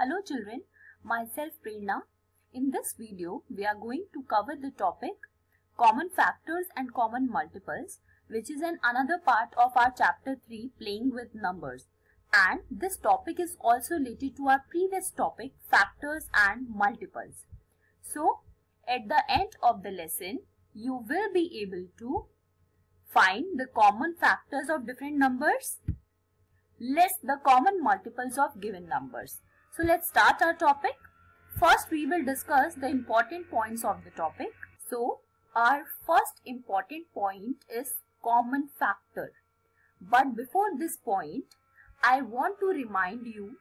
Hello children, myself Prerna. In this video, we are going to cover the topic common factors and common multiples, which is another part of our chapter 3, playing with numbers. And this topic is also related to our previous topic, factors and multiples. So, at the end of the lesson, you will be able to find the common factors of different numbers, list the common multiples of given numbers. So let's start our topic. First we will discuss the important points of the topic. So our first important point is common factor. But before this point, I want to remind you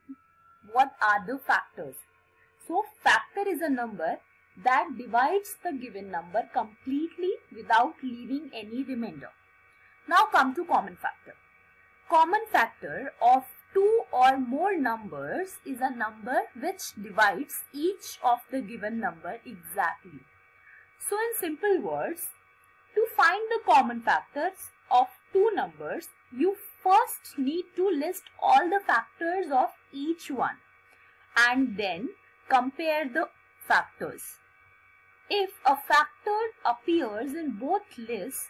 what are the factors. So factor is a number that divides the given number completely without leaving any remainder. Now come to common factor. Common factor of two or more numbers is a number which divides each of the given number exactly. So in simple words, to find the common factors of two numbers, you first need to list all the factors of each one and then compare the factors. If a factor appears in both lists,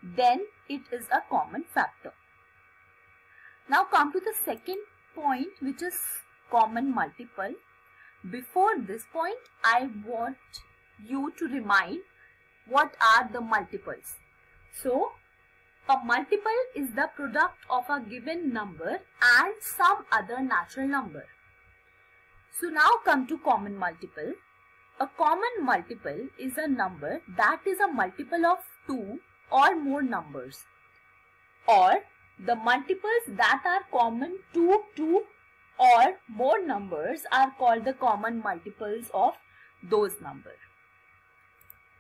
then it is a common factor. Now come to the second point, which is common multiple. Before this point, I want you to remind what are the multiples. So, a multiple is the product of a given number and some other natural number. So now come to common multiple. A common multiple is a number that is a multiple of two or more numbers, or the multiples that are common to two or more numbers are called the common multiples of those numbers.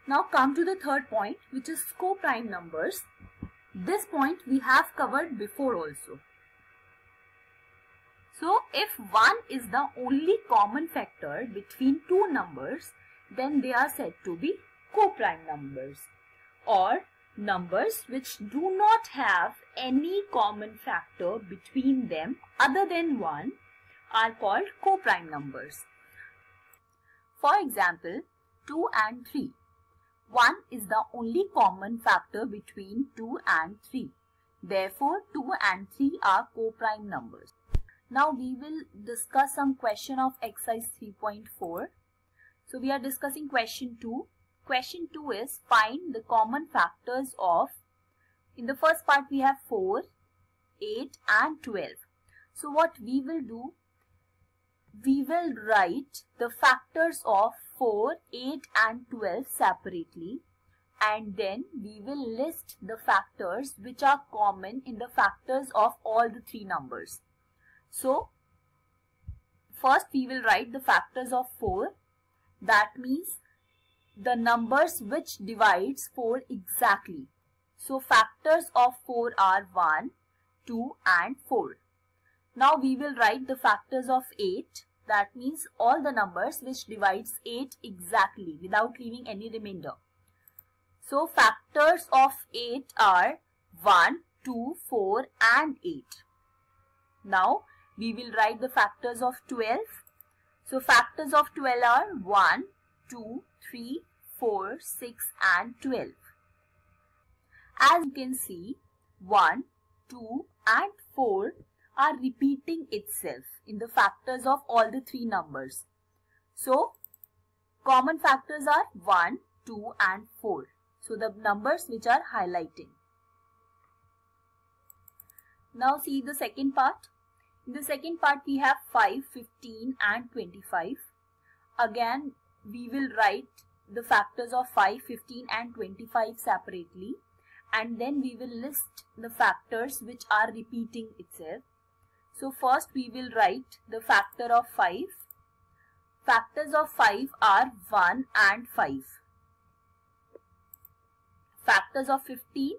Now come to the third point, which is co-prime numbers. This point we have covered before also. So if 1 is the only common factor between two numbers, then they are said to be co-prime numbers, or numbers which do not have any common factor between them other than 1 are called co-prime numbers. For example, 2 and 3. 1 is the only common factor between 2 and 3. Therefore, 2 and 3 are co-prime numbers. Now we will discuss some question of exercise 3.4. So we are discussing question 2. Question 2 is find the common factors of, in the first part we have 4, 8 and 12. So what we will do, we will write the factors of 4, 8 and 12 separately, and then we will list the factors which are common in the factors of all the three numbers. So first we will write the factors of 4, that means the numbers which divides 4 exactly. So factors of 4 are 1, 2 and 4. Now we will write the factors of 8, that means all the numbers which divides 8 exactly without leaving any remainder. So factors of 8 are 1, 2, 4 and 8. Now we will write the factors of 12. So factors of 12 are 1, 2, 3, 4, 6 and 12. As you can see, 1, 2 and 4 are repeating itself in the factors of all the three numbers. So common factors are 1, 2 and 4. So the numbers which are highlighting. Now see the second part. In the second part we have 5, 15 and 25. Again we will write the factors of 5, 15 and 25 separately, and then we will list the factors which are repeating itself. So first we will write the factor of 5. Factors of 5 are 1 and 5. Factors of 15.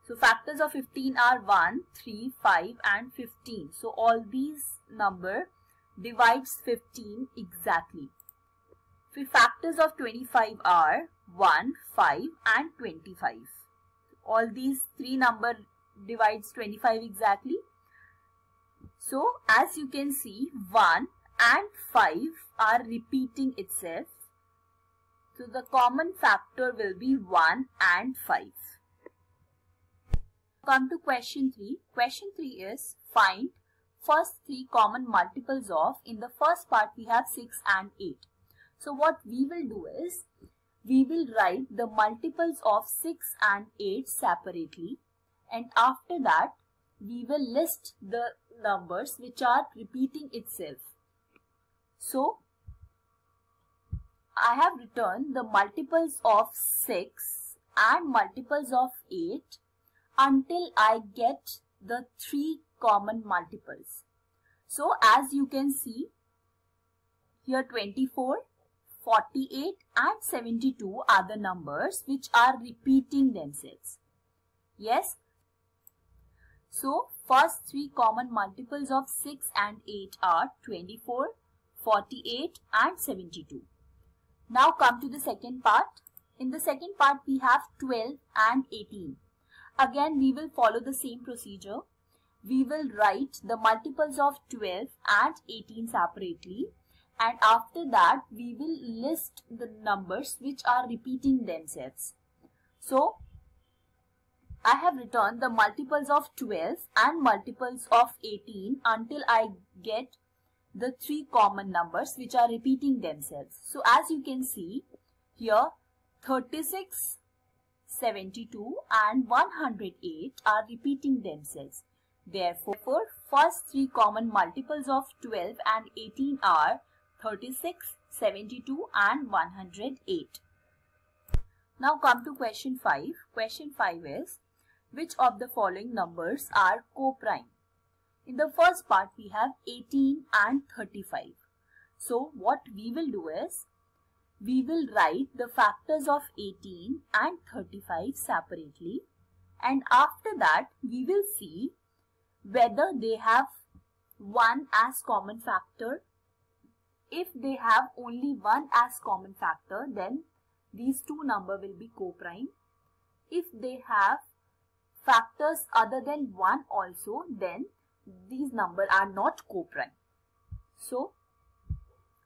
So factors of 15 are 1, 3, 5 and 15. So all these number divides 15 exactly. The factors of 25 are 1, 5 and 25. All these three number divides 25 exactly. So as you can see, 1 and 5 are repeating itself. So the common factor will be 1 and 5. Come to question 3. Question 3 is find first 3 common multiples of, in the first part we have 6 and 8. So what we will do is, we will write the multiples of 6 and 8 separately, and after that we will list the numbers which are repeating itself. So I have written the multiples of 6 and multiples of 8 until I get the 3 common multiples. So as you can see here, 24, 48 and 72 are the numbers which are repeating themselves. Yes. So first 3 common multiples of 6 and 8 are 24, 48 and 72. Now come to the second part. In the second part we have 12 and 18. Again we will follow the same procedure. We will write the multiples of 12 and 18 separately, and after that we will list the numbers which are repeating themselves. So I have written the multiples of 12 and multiples of 18 until I get the 3 common numbers which are repeating themselves. So as you can see here, 36, 72 and 108 are repeating themselves. Therefore, first 3 common multiples of 12 and 18 are 36, 72 and 108. Now come to question 5. Question 5 is, which of the following numbers are co-prime? In the first part we have 18 and 35. So what we will do is, we will write the factors of 18 and 35 separately, and after that we will see whether they have 1 as common factor. If they have only 1 as common factor, then these two numbers will be co-prime. If they have factors other than 1 also, then these numbers are not co-prime. So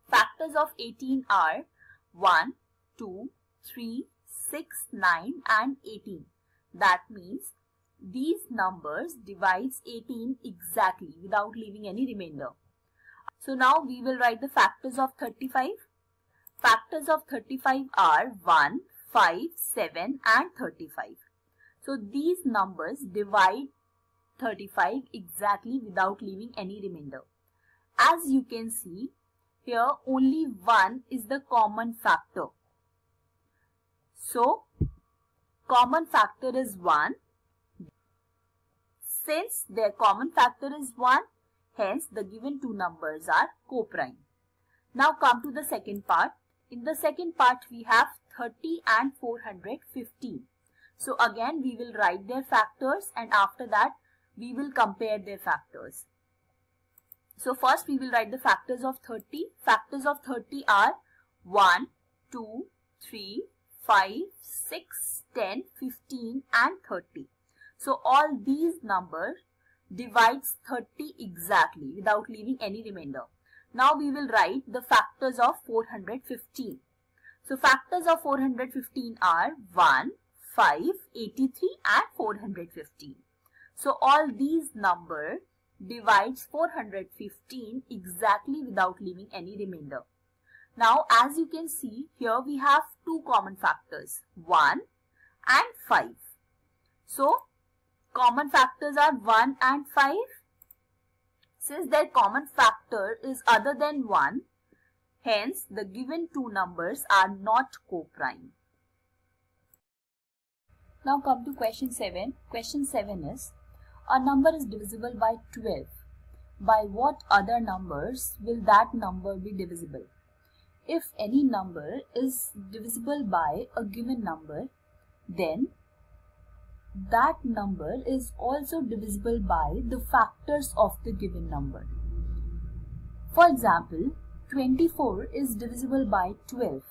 factors of 18 are 1, 2, 3, 6, 9 and 18. That means these numbers divides 18 exactly without leaving any remainder. So now we will write the factors of 35. Factors of 35 are 1, 5, 7 and 35. So these numbers divide 35 exactly without leaving any remainder. As you can see here, only 1 is the common factor. So common factor is 1. Since their common factor is 1, hence the given two numbers are co-prime. Now come to the second part. In the second part we have 30 and 415. So again we will write their factors, and after that we will compare their factors. So first we will write the factors of 30. Factors of 30 are 1, 2, 3, 5, 6, 10, 15 and 30. So all these numbers divides 30 exactly without leaving any remainder. Now we will write the factors of 415. So factors of 415 are 1, 5, 83 and 415. So all these numbers divides 415 exactly without leaving any remainder. Now as you can see here, we have two common factors, 1 and 5. So common factors are 1 and 5. Since their common factor is other than 1, hence the given two numbers are not co-prime. Now come to question 7. Question 7 is, a number is divisible by 12. By what other numbers will that number be divisible? If any number is divisible by a given number, then that number is also divisible by the factors of the given number. For example, 24 is divisible by 12.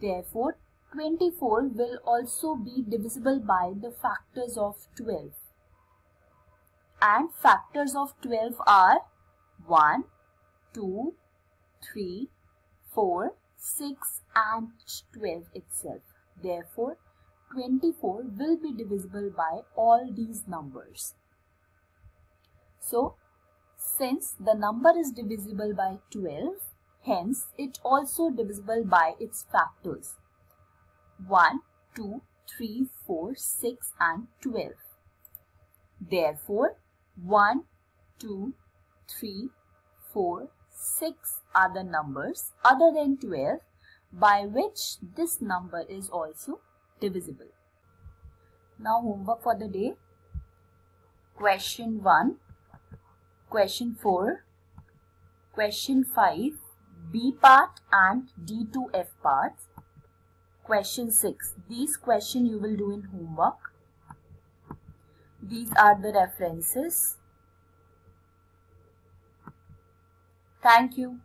Therefore, 24 will also be divisible by the factors of 12. And factors of 12 are 1, 2, 3, 4, 6 and 12 itself. Therefore, 24 will be divisible by all these numbers. So, since the number is divisible by 12, hence it also divisible by its factors 1, 2, 3, 4, 6 and 12. Therefore, 1, 2, 3, 4, 6 are the numbers other than 12 by which this number is also divisible. Now homework for the day. Question 1, question 4, question 5, B part and D2F parts. Question 6. These questions you will do in homework. These are the references. Thank you.